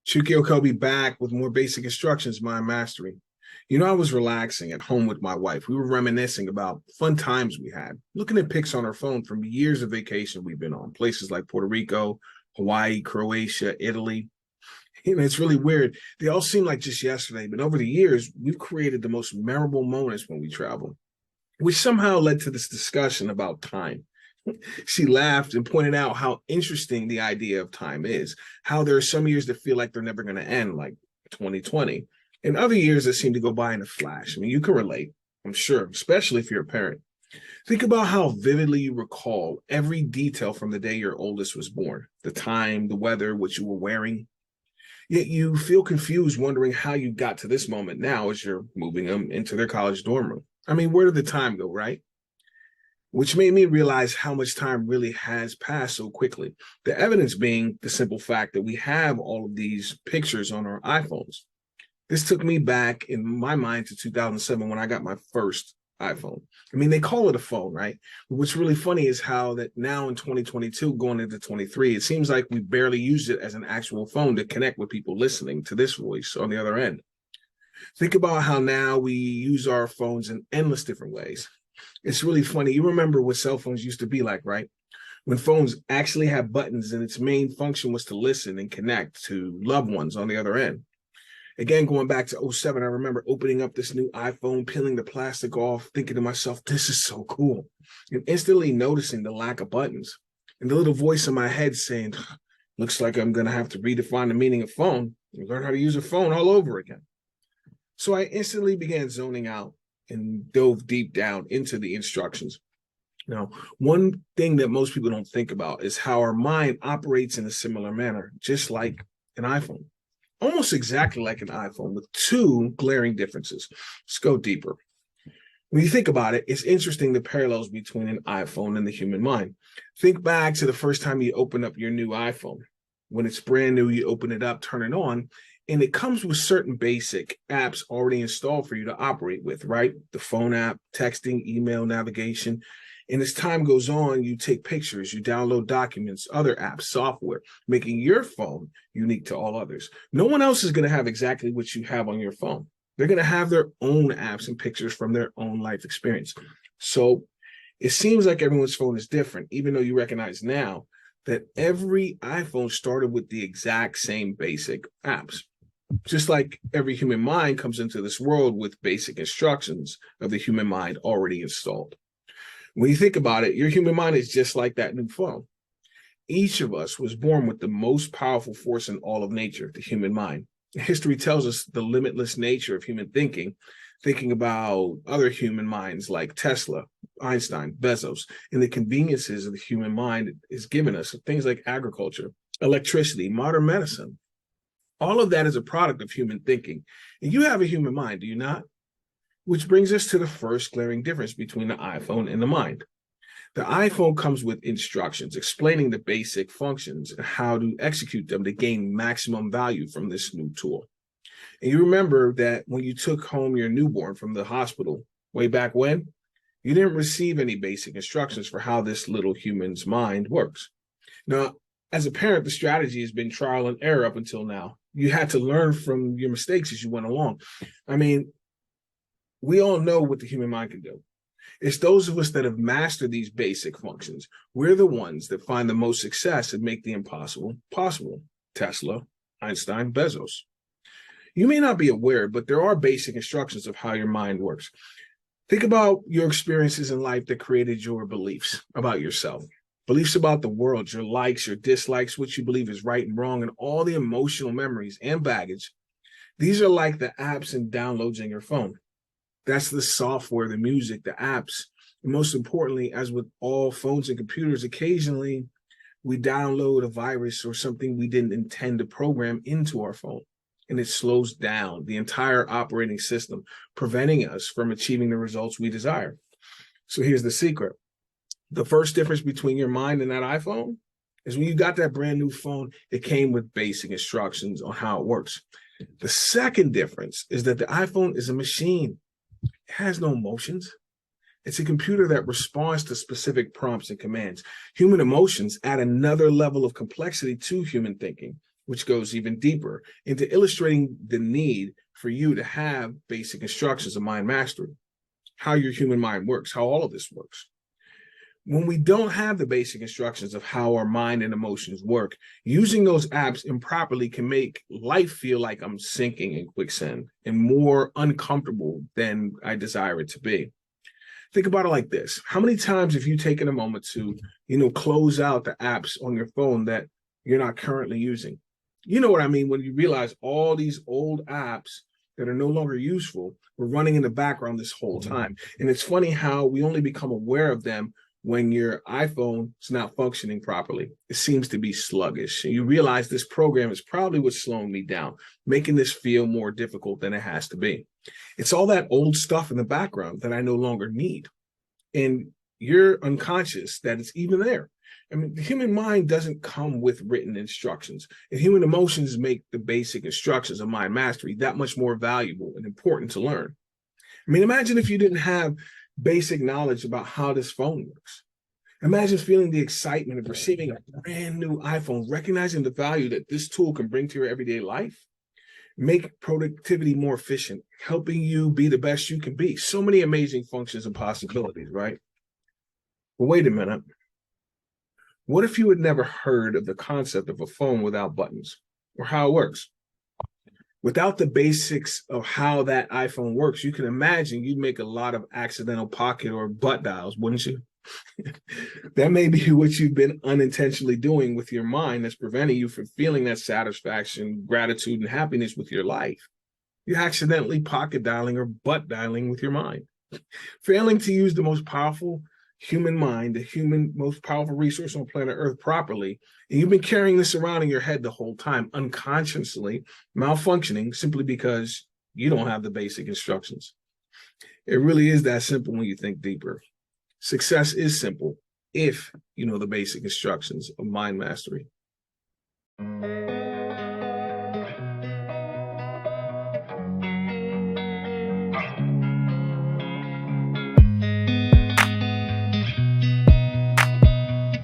Chukky Okobi back with more basic instructions, mind mastery. I was relaxing at home with my wife. We were reminiscing about fun times we had, looking at pics on our phone from years of vacation we've been on, places like Puerto Rico, Hawaii, Croatia, Italy. It's really weird. They all seem like just yesterday, but over the years, we've created the most memorable moments when we travel, which somehow led to this discussion about time. She laughed and pointed out how interesting the idea of time is, how there are some years that feel like they're never going to end, like 2020, and other years that seem to go by in a flash. I mean, you can relate, I'm sure, especially if you're a parent. Think about how vividly you recall every detail from the day your oldest was born, the time, the weather, what you were wearing. Yet you feel confused, wondering how you got to this moment now as you're moving them into their college dorm room. I mean, where did the time go, right? Which made me realize how much time really has passed so quickly. The evidence being the simple fact that we have all of these pictures on our iPhones. This took me back in my mind to 2007 when I got my first iPhone. I mean, they call it a phone, right? But what's really funny is how that now in 2022, going into 23, it seems like we barely use it as an actual phone to connect with people listening to this voice on the other end. Think about how now we use our phones in endless different ways. It's really funny. You remember what cell phones used to be like, right? When phones actually had buttons and its main function was to listen and connect to loved ones on the other end. Again, going back to '07, I remember opening up this new iPhone, peeling the plastic off, thinking to myself, this is so cool, and instantly noticing the lack of buttons and the little voice in my head saying, looks like I'm going to have to redefine the meaning of phone and learn how to use a phone all over again. So I instantly began zoning out and dove deep down into the instructions. Now, one thing that most people don't think about is how our mind operates in a similar manner, just like an iPhone. Almost exactly like an iPhone, with two glaring differences. Let's go deeper. When you think about it, it's interesting the parallels between an iPhone and the human mind. Think back to the first time you open up your new iPhone. When it's brand new, you open it up, turn it on, and it comes with certain basic apps already installed for you to operate with, right? The phone app, texting, email, navigation. And as time goes on, you take pictures, you download documents, other apps, software, making your phone unique to all others. No one else is going to have exactly what you have on your phone. They're going to have their own apps and pictures from their own life experience. So it seems like everyone's phone is different, even though you recognize now that every iPhone started with the exact same basic apps. Just like every human mind comes into this world with basic instructions of the human mind already installed. When you think about it, your human mind is just like that new phone. Each of us was born with the most powerful force in all of nature, the human mind. History tells us the limitless nature of human thinking, thinking about other human minds like Tesla, Einstein, Bezos, and the conveniences of the human mind is given us, things like agriculture, electricity, modern medicine. All of that is a product of human thinking. And you have a human mind, do you not? Which brings us to the first glaring difference between the iPhone and the mind. The iPhone comes with instructions explaining the basic functions and how to execute them to gain maximum value from this new tool. And you remember that when you took home your newborn from the hospital way back when, you didn't receive any basic instructions for how this little human's mind works. Now, as a parent, the strategy has been trial and error up until now. You had to learn from your mistakes as you went along. I mean, we all know what the human mind can do. It's those of us that have mastered these basic functions. We're the ones that find the most success and make the impossible possible. Tesla, Einstein, Bezos. You may not be aware, but there are basic instructions of how your mind works. Think about your experiences in life that created your beliefs about yourself, beliefs about the world, your likes, your dislikes, what you believe is right and wrong, and all the emotional memories and baggage. These are like the apps and downloads in your phone. That's the software, the music, the apps. And most importantly, as with all phones and computers, occasionally we download a virus or something we didn't intend to program into our phone. And it slows down the entire operating system, preventing us from achieving the results we desire. So here's the secret. The first difference between your mind and that iPhone is when you got that brand new phone, it came with basic instructions on how it works. The second difference is that the iPhone is a machine. It has no emotions. It's a computer that responds to specific prompts and commands. Human emotions add another level of complexity to human thinking. which goes even deeper into illustrating the need for you to have basic instructions of mind mastery, how your human mind works, how all of this works. When we don't have the basic instructions of how our mind and emotions work, using those apps improperly can make life feel like I'm sinking in quicksand and more uncomfortable than I desire it to be. Think about it like this. How many times have you taken a moment to, close out the apps on your phone that you're not currently using? You know what I mean when you realize all these old apps that are no longer useful were running in the background this whole time. And it's funny how we only become aware of them when your iPhone is not functioning properly. It seems to be sluggish. And you realize this program is probably what's slowing me down, making this feel more difficult than it has to be. It's all that old stuff in the background that I no longer need. And you're unconscious that it's even there. I mean, the human mind doesn't come with written instructions, and human emotions make the basic instructions of mind mastery that much more valuable and important to learn. I mean, imagine if you didn't have basic knowledge about how this phone works. Imagine feeling the excitement of receiving a brand new iPhone, recognizing the value that this tool can bring to your everyday life, make productivity more efficient, helping you be the best you can be. So many amazing functions and possibilities, right? But wait a minute. What if you had never heard of the concept of a phone without buttons or how it works? Without the basics of how that iPhone works, you can imagine you'd make a lot of accidental pocket or butt dials, wouldn't you? That may be what you've been unintentionally doing with your mind that's preventing you from feeling that satisfaction, gratitude, and happiness with your life. You're accidentally pocket dialing or butt dialing with your mind. Failing to use the most powerful human mind, the most powerful resource on planet Earth properly, and you've been carrying this around in your head the whole time, unconsciously malfunctioning simply because you don't have the basic instructions. It really is that simple when you think deeper. Success is simple if you know the basic instructions of mind mastery.